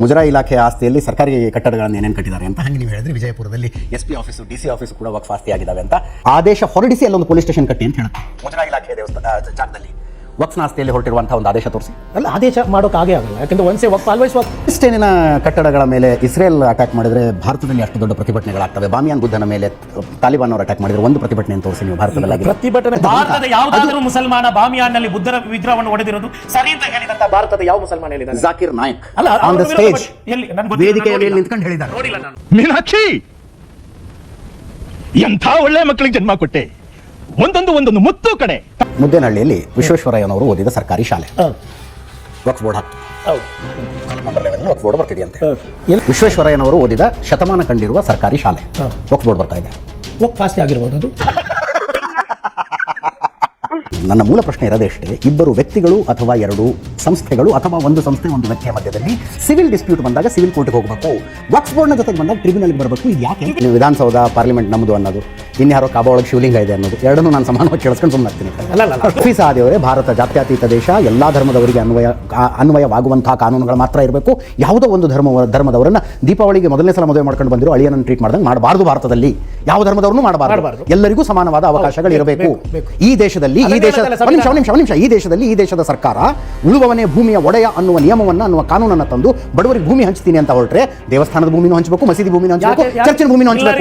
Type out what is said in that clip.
ಮುಜರಾಯಿ ಇಲಾಖೆ ಆಸ್ತಿಯಲ್ಲಿ ಸರ್ಕಾರಿ ಕಟ್ಟಡಗಳನ್ನು ಏನೇನು ಕಟ್ಟಿದ್ದಾರೆ ಅಂತ ಹಂಗೆ ನೀವು ಹೇಳಿದ್ರೆ ವಿಜಯಪುರದಲ್ಲಿ SP ಆಫೀಸು DC ಆಫೀಸು ಕೂಡ ವಕ್ಫ್ ಆಸ್ತಿ ಆಗಿದ್ದಾವೆ ಅಂತ ಆದೇಶ ಹೊರಡಿಸಿ ಅಲ್ಲೊಂದು ಪೊಲೀಸ್ ಸ್ಟೇಷನ್ ಕಟ್ಟಿ ಅಂತ ಹೇಳುತ್ತೆ. ಮುಜರಾಯಿ ಇಲಾಖೆ ಜಾಗದಲ್ಲಿ ವಕ್ಫ್ ಆಸ್ತಿಯಲ್ಲಿ ಹೊರಟಿರುವಂತಹ ಒಂದು ಆದೇಶ ತೋರಿಸಿ. ಅಲ್ಲ, ಆದೇಶ ಮಾಡೋಕೆ ಆಗೇ ಆಗಲ್ಲ. ಯಾಕಂದ್ರೆ ಒನ್ಸೆ ವಕ್ಫ್ ಆಲ್ವೇಸ್ ವಕ್ಫ್. ಇಷ್ಟೇನಿನ ಕಟ್ಟಡಗಳ ಮೇಲೆ ಇಸ್ರೇಲ್ ಅಟ್ಯಾಕ್ ಮಾಡಿದ್ರೆ ಭಾರತದಲ್ಲಿ ಅಷ್ಟು ದೊಡ್ಡ ಪ್ರತಿಭಟನೆಗಳಾಗ್ತವೆ. ಬಾಮಿಯಾನ್ ಬುದ್ಧನ ಮೇಲೆ ತಾಲಿಬಾನ್ ಅವರು ಅಟ್ಯಾಕ್ ಮಾಡಿದ್ರೆ ಒಂದು ಪ್ರತಿಭಟನೆ ತೋರಿಸಿ ನೀವು ಭಾರತದಲ್ಲಿ. ಪ್ರತಿಭಟನೆ ಭಾರತದ ಯಾವುದಾದರೂ ಮುಸಲ್ಮಾನ ಬಾಮಿಯಾನ್ನಲ್ಲಿ ಬುದ್ಧರ ವಿಗ್ರಹವನ್ನು ಹೊಡೆದಿರೋದು ಸರಿ ಅಂತ ಹೇಳಿದಂತ ಭಾರತದ ಯಾವ ಮುಸಲ್ಮಾನ ಹೇಳಿದ್ದಾರೆ? ಜಾಕಿರ್ ನಾಯಕ್ ಅಲ್ಲ, ಆನ್ ದ ಸ್ಟೇಜ್ ಎಲ್ಲಿ? ನನ್ಗೆ ಗೊತ್ತಿಲ್ಲ, ವೇದಿಕೆಯಲ್ಲಿ ನಿಂತ್ಕೊಂಡು ಹೇಳಿದ್ದಾರೆ. ನೋಡಿಲ್ಲ ನಾನು. ಮೀನಾಕ್ಷಿ, ಎಂಥ ಒಳ್ಳೆ ಮಕ್ಕಳಿಗೆ ಜನ್ಮ ಕೊಟ್ಟೆ. ಒಂದೊಂದು ಮುತ್ತು ಕಡೆ. ಮುದ್ದೇನಹಳ್ಳಿಯಲ್ಲಿ ವಿಶ್ವೇಶ್ವರಯ್ಯನವರು ಓದಿದ ಸರ್ಕಾರಿ ಶಾಲೆ ವಕ್ಫ್ ಬೋರ್ಡ್ ಹಾಕ್ತು. ವಕ್ಫ್ ಬೋರ್ಡ್ ಬರ್ತಿದೆ ಅಂತೆ. ವಿಶ್ವೇಶ್ವರಯ್ಯನವರು ಓದಿದ ಶತಮಾನ ಕಂಡಿರುವ ಸರ್ಕಾರಿ ಶಾಲೆ ವಕ್ಫ್ ಬೋರ್ಡ್ ಬರ್ತಾ ಇದೆ. ವಕ್ಫ್ ಆಸ್ತಿ ಆಗಿರ್ಬೋದು ಅದು. ನನ್ನ ಮೂಲ ಪ್ರಶ್ನೆ ಇರೋದಷ್ಟೇ, ಇಬ್ಬರು ವ್ಯಕ್ತಿಗಳು ಅಥವಾ ಎರಡು ಸಂಸ್ಥೆಗಳು ಅಥವಾ ಒಂದು ಸಂಸ್ಥೆ ಒಂದು ವ್ಯಕ್ತಿಯ ಮಧ್ಯದಲ್ಲಿ ಸಿವಿಲ್ ಡಿಸ್ಪ್ಯೂಟ್ ಬಂದಾಗ ಸಿವಿಲ್ ಕೋರ್ಟ್ಗೆ ಹೋಗಬೇಕು. ವಕ್ಫ್ ಬೋರ್ಡ್ನ ಜೊತೆಗೆ ಬಂದಾಗ ಟ್ರಿಬ್ಯುನಲ್ಗೆ ಬರಬೇಕು. ಇದು ಯಾಕೆ? ನೀವು ವಿಧಾನಸೌಧ ಪಾರ್ಲಿಮೆಂಟ್ ನಮ್ಮದು ಅನ್ನೋದು, ಇನ್ಯಾರೋ ಕಾಬಾ ಒಳಗೆ ಶಿವಲಿಂಗ ಇದೆ ಅನ್ನೋದು, ಎರಡನ್ನೂ ನಾನು ಸಮಾನವಾಗಿ ಕೇಳಿಸ್ಕೊಂಡು ಸುಮ್ಮನೆ ಆಗ್ತೀನಿ. ಹಫೀಸ್ ಆದಿಯವರೇ, ಭಾರತ ಜಾತ್ಯತೀತ ದೇಶ, ಎಲ್ಲ ಧರ್ಮದವರಿಗೆ ಅನ್ವಯವಾಗುವಂತಹ ಕಾನೂನುಗಳು ಮಾತ್ರ ಇರಬೇಕು. ಯಾವುದೋ ಒಂದು ಧರ್ಮದವರನ್ನ ದೀಪಾವಳಿಗೆ ಮೊದಲನೇ ಸಲ ಮದುವೆ ಮಾಡ್ಕೊಂಡು ಬಂದಿರೋ ಅಳಿಯನನ್ನು ಟ್ರೀಟ್ ಮಾಡ್ದಂಗೆ ಮಾಡಬಾರ್ದು. ಭಾರತದಲ್ಲಿ ಯಾವ ಧರ್ಮದವರನ್ನು ಮಾಡಬಾರ್ದು. ಎಲ್ಲರಿಗೂ ಸಮಾನವಾದ ಅವಕಾಶಗಳು ಇರಬೇಕು. ಈ ದೇಶದಲ್ಲಿ ಈ ದೇಶದ ಸರ್ಕಾರ ಉಳುವವನೇ ಭೂಮಿಯ ಒಡೆಯ ಅನ್ನುವ ನಿಯಮವನ್ನು ಅನ್ನುವ ಕಾನೂನನ್ನು ತಂದು ಬಡವರಿಗೆ ಭೂಮಿ ಹಂಚ್ತೀನಿ ಅಂತ ಹೊರಟ್ರೆ ದೇವಸ್ಥಾನದ ಭೂಮಿನೂ ಹಂಚಬೇಕು, ಮಸೀದಿ ಭೂಮಿನೂ ಹಂಚಬೇಕು, ಚರ್ಚಿನ ಭೂಮಿನೂ ಹಂಚಬೇಕು.